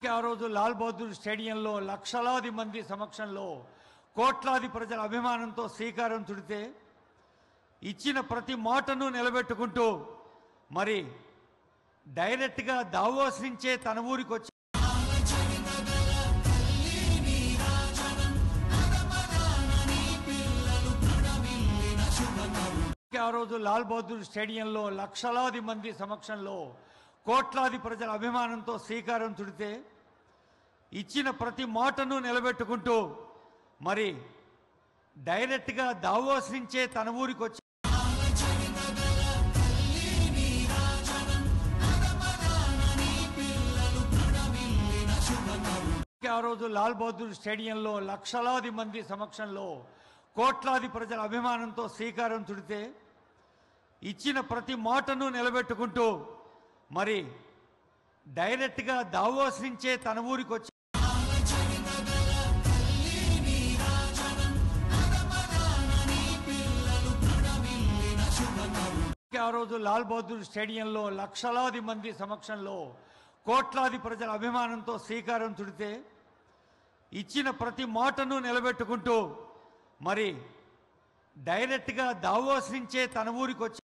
ఆ రోజు లాల్ బహదూర్ స్టేడియంలో లక్షలాది మంది సమక్షంలో కోట్లాది ప్రజల అభిమానంతో శ్రీకారం చుడితే ఇచ్చిన ప్రతి మాటను నిలబెట్టుకుంటూ మరి డైరెక్ట్గా దావోస్ నుంచే తన ఊరికి వచ్చి ఆ రోజు లాల్ బహదూర్ స్టేడియంలో లక్షలాది మంది సమక్షంలో కోట్లాది ప్రజల అభిమానంతో శ్రీకారం చుడితే ఇచ్చిన ప్రతి మాటను నిలబెట్టుకుంటూ మరి డైరెక్ట్గా దావోస్ నుంచే తన ఊరికి వచ్చి ఆ రోజు లాల్ బహదూర్ స్టేడియంలో లక్షలాది మంది సమక్షంలో కోట్లాది ప్రజల అభిమానంతో శ్రీకారం చుడితే ఇచ్చిన ప్రతి మాటను నిలబెట్టుకుంటూ మరి డైరెక్ట్గా దావోస్ నుంచే తన ఊరికి వచ్చి ఆ రోజు లాల్ బహదూర్ స్టేడియంలో లక్షలాది మంది సమక్షంలో కోట్లాది ప్రజల అభిమానంతో శ్రీకారం చుడితే ఇచ్చిన ప్రతి మాటను నిలబెట్టుకుంటూ మరి డైరెక్ట్గా దావోస్ నుంచే తన ఊరికి వచ్చి